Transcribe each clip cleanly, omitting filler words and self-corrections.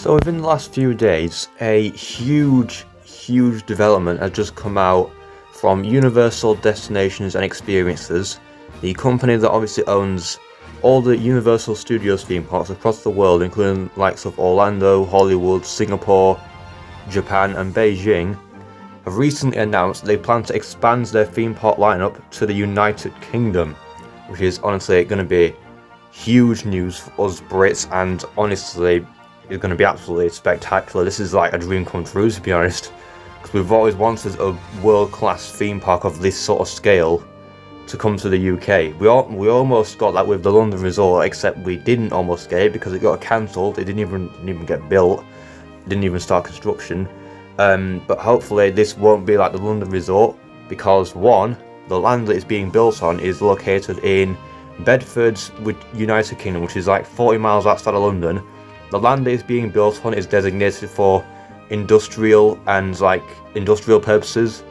So within the last few days, a huge development has just come out from Universal Destinations and Experiences, the company that obviously owns all the Universal Studios theme parks across the world, including the likes of Orlando, Hollywood, Singapore, Japan and Beijing, have recently announced they plan to expand their theme park lineup to the United Kingdom, which is honestly going to be huge news for us Brits, and honestly it's going to be absolutely spectacular. This is like a dream come true, to be honest, because we've always wanted a world-class theme park of this sort of scale to come to the UK. We almost got that with the London Resort, except we didn't almost get it because it got cancelled. It didn't even get built. It didn't even start construction. But hopefully this won't be like the London Resort, because one, the land that it's being built on is located in Bedford, United Kingdom, which is like 40 miles outside of London. The land that it's being built on is designated for industrial purposes,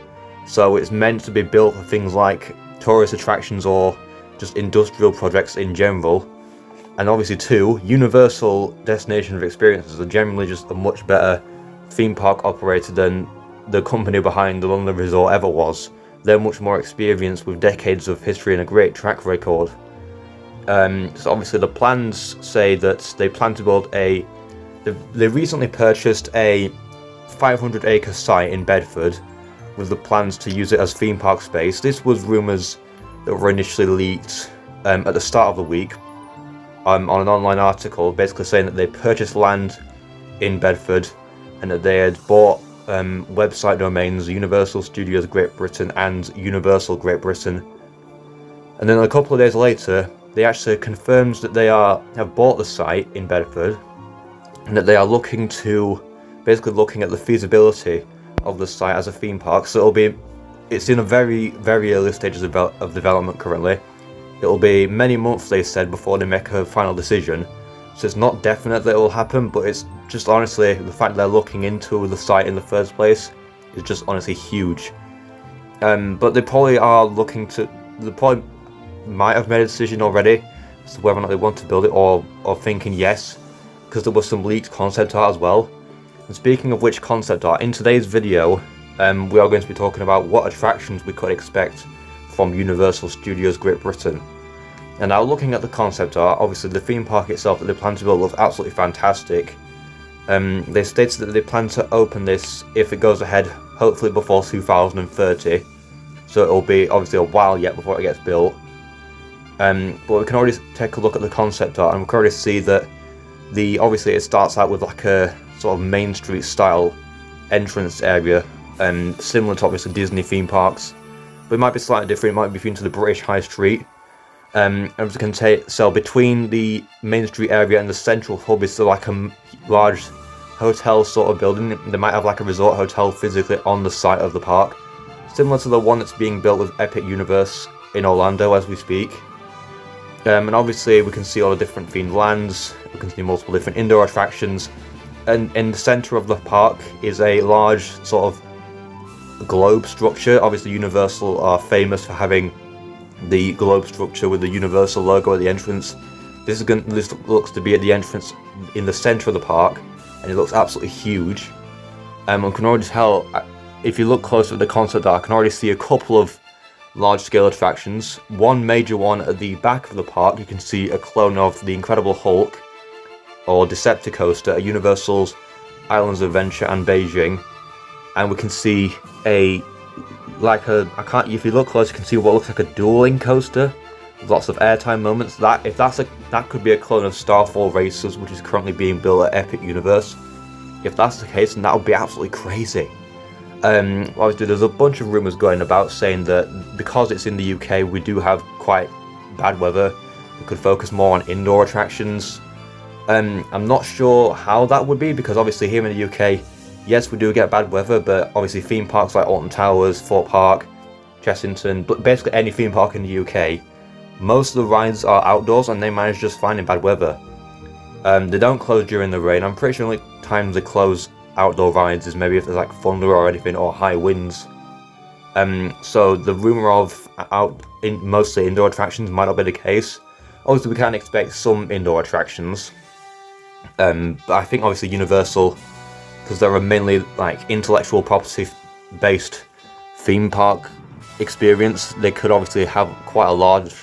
so it's meant to be built for things like tourist attractions or just industrial projects in general. And obviously two, Universal Destinations and Experiences are generally just a much better theme park operator than the company behind the London Resort ever was. They're much more experienced with decades of history and a great track record. So obviously the plans say that they plan to build they recently purchased a 500-acre site in Bedford with the plans to use it as theme park space. This was rumours that were initially leaked at the start of the week on an online article, basically saying that they purchased land in Bedford and that they had bought website domains Universal Studios Great Britain and Universal Great Britain. And then a couple of days later, they actually confirmed that they have bought the site in Bedford and that they are looking at the feasibility of the site as a theme park. So it's in a very early stages of development currently. It'll be many months, they said, before they make a final decision. So it's not definite that it will happen, but it's just honestly the fact they're looking into the site in the first place is just honestly huge. But they probably might have made a decision already as to whether or not they want to build it, or thinking yes, because there was some leaked concept art as well. And speaking of which concept art, in today's video we are going to be talking about what attractions we could expect from Universal Studios Great Britain. And now looking at the concept art, obviously the theme park itself that they plan to build looks absolutely fantastic. They stated that they plan to open this, if it goes ahead, hopefully before 2030. So it'll be obviously a while yet before it gets built. But we can already take a look at the concept art, and we can already see that obviously it starts out with like a sort of Main Street style entrance area, similar to obviously Disney theme parks, but it might be slightly different. It might be between to the British High Street. As you can so between the Main Street area and the central hub is like a large hotel sort of building. They might have like a resort hotel physically on the site of the park, similar to the one that's being built with Epic Universe in Orlando as we speak. And obviously we can see all the different themed lands, we can see multiple different indoor attractions, and in the centre of the park is a large sort of globe structure. Obviously Universal are famous for having the globe structure with the Universal logo at the entrance. This looks to be at the entrance in the centre of the park, and it looks absolutely huge. I can already tell, if you look closer at the concept art, I can already see a couple of large-scale attractions. One major one at the back of the park, you can see a clone of the Incredible Hulk or Decepticoaster at Universal's Islands of Adventure and Beijing, and we can see if you look close, you can see what looks like a dueling coaster with lots of airtime moments. That could be a clone of Starfall Racers, which is currently being built at Epic Universe. If that's the case, then that would be absolutely crazy. Obviously there's a bunch of rumours going about saying that because it's in the UK, we do have quite bad weather. We could focus more on indoor attractions. I'm not sure how that would be, because obviously here in the UK, yes, we do get bad weather, but obviously theme parks like Alton Towers, Thorpe Park, Chessington, but basically any theme park in the UK, most of the rides are outdoors and they manage just fine in bad weather. They don't close during the rain. I'm pretty sure the only times they close outdoor rides is maybe if there's like thunder or anything, or high winds. So the rumour of mostly indoor attractions might not be the case. Obviously we can expect some indoor attractions. But I think obviously Universal, because they're a mainly like intellectual property based theme park experience, they could obviously have quite a large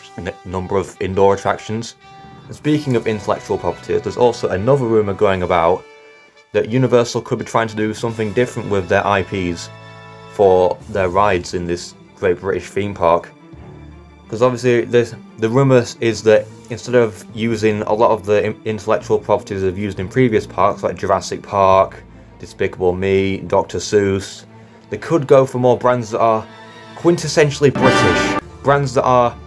number of indoor attractions. And speaking of intellectual properties, there's also another rumour going about that Universal could be trying to do something different with their IPs for their rides in this Great British theme park. Because obviously the rumour is that instead of using a lot of the intellectual properties they've used in previous parks like Jurassic Park, Despicable Me, Dr. Seuss, they could go for more brands that are quintessentially British. Brands that are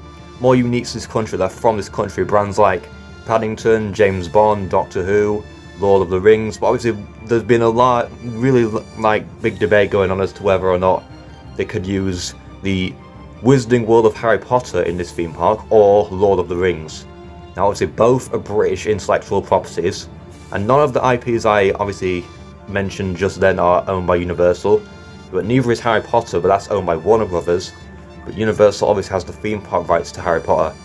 more unique to this country, that are from this country. Brands like Paddington, James Bond, Doctor Who, Lord of the Rings. But obviously there's been a lot, really like big debate going on as to whether or not they could use the Wizarding World of Harry Potter in this theme park or Lord of the Rings. Now obviously both are British intellectual properties, and none of the IPs I obviously mentioned just then are owned by Universal, but neither is Harry Potter, but that's owned by Warner Brothers. But Universal obviously has the theme park rights to Harry Potter.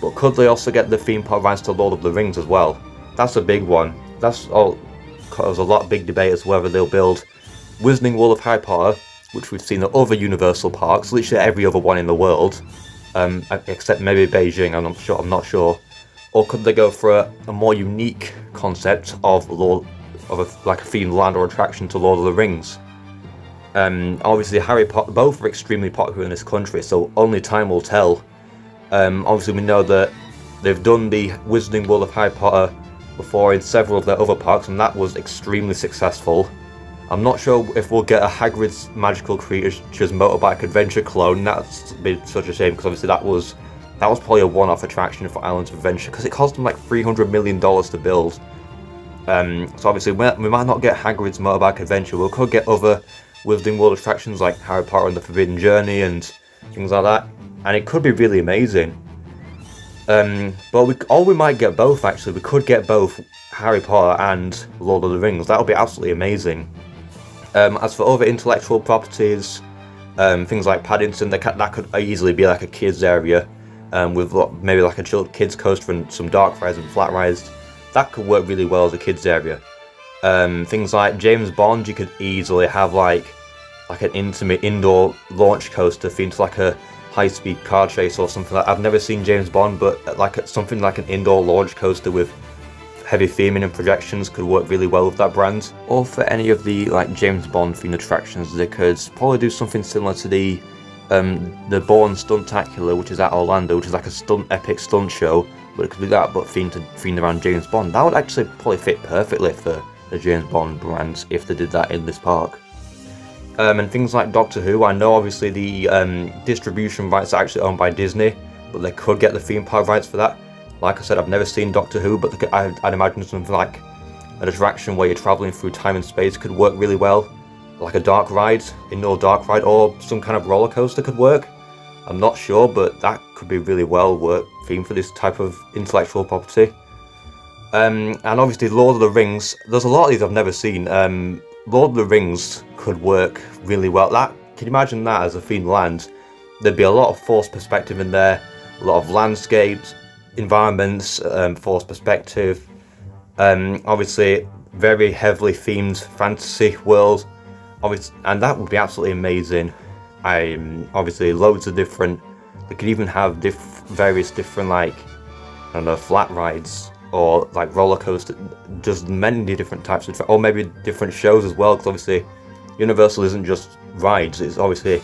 But could they also get the theme park rights to Lord of the Rings as well? That's a big one. That's all. There's a lot of big debate as to whether they'll build Wizarding World of Harry Potter, which we've seen at other Universal parks, literally every other one in the world, except maybe Beijing. I'm not sure. Or could they go for a more unique concept of like a themed land or attraction to Lord of the Rings? Obviously Harry Potter, both are extremely popular in this country, so only time will tell. Obviously we know that they've done the Wizarding World of Harry Potter before in several of their other parks, and that was extremely successful. I'm not sure if we'll get a Hagrid's Magical Creatures Motorbike Adventure clone. That's been such a shame, because obviously that was probably a one-off attraction for Islands of Adventure, because it cost them like $300 million to build. So obviously we might not get Hagrid's Motorbike Adventure. We could get other Wizarding World attractions like Harry Potter and the Forbidden Journey and things like that, and it could be really amazing. But we might get both actually. We could get both Harry Potter and Lord of the Rings. That would be absolutely amazing. As for other intellectual properties, things like Paddington, that could easily be like a kids area, with maybe like a kids coaster and some dark rides and flat rides. That could work really well as a kids area. Things like James Bond, you could easily have like an intimate indoor launch coaster themed to like a high-speed car chase or something like that. I've never seen James Bond, but like something like an indoor launch coaster with heavy theming and projections could work really well with that brand. Or for any of the like James Bond themed attractions, they could probably do something similar to the Bourne Stuntacular, which is at Orlando, which is like a epic stunt show. But it could be that, but themed around James Bond. That would actually probably fit perfectly for the James Bond brands if they did that in this park. And things like Doctor Who, I know obviously the distribution rights are actually owned by Disney, but they could get the theme park rights for that. Like I said, I've never seen Doctor Who, but I'd imagine something like an attraction where you're travelling through time and space could work really well. Like a dark ride, indoor dark ride, or some kind of roller coaster could work. I'm not sure, but that could be really well work theme for this type of intellectual property. And obviously Lord of the Rings, there's a lot of these I've never seen. Lord of the Rings could work really well. Can you imagine that as a themed land? There'd be a lot of forced perspective in there, a lot of landscapes, environments, forced perspective. Obviously very heavily themed fantasy world. And that would be absolutely amazing. Obviously loads of different, they could even have various different like, I don't know, flat rides or like roller coaster, just many different types of, or maybe different shows as well, because obviously Universal isn't just rides, it's obviously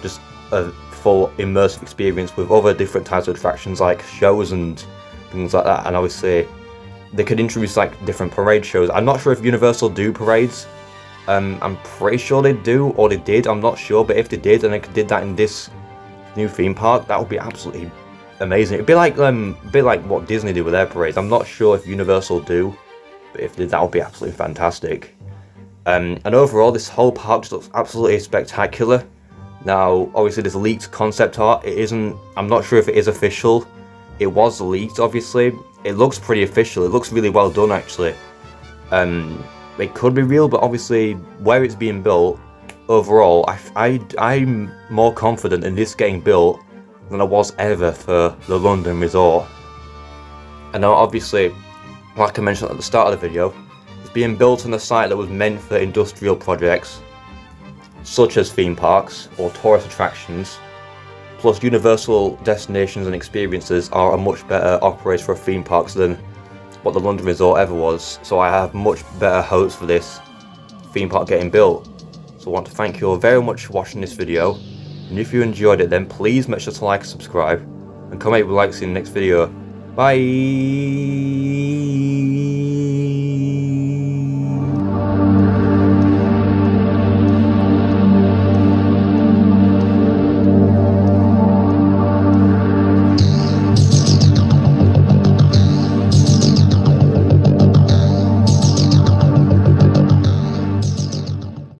just a full immersive experience with other different types of attractions like shows and things like that. And obviously they could introduce like different parade shows. I'm not sure if Universal do parades. I'm pretty sure they do, or they did, I'm not sure, but if they did and they did that in this new theme park, that would be absolutely amazing. It'd be like what Disney do with their parades. I'm not sure if Universal do, but if they did, that would be absolutely fantastic. And overall, this whole park just looks absolutely spectacular. Now, obviously, there's leaked concept art. It isn't. I'm not sure if it is official. It was leaked, obviously. It looks pretty official. It looks really well done, actually. It could be real, but obviously, where it's being built, overall, I'm more confident in this getting built than I was ever for the London resort. I know, obviously, like I mentioned at the start of the video, is being built on a site that was meant for industrial projects, such as theme parks or tourist attractions. Plus, universal destinations and experiences are a much better operator for theme parks than what the London Resort ever was, so I have much better hopes for this theme park getting built. So I want to thank you all very much for watching this video, and if you enjoyed it then please make sure to like and subscribe, and comment if you'd like to see the next video. Bye!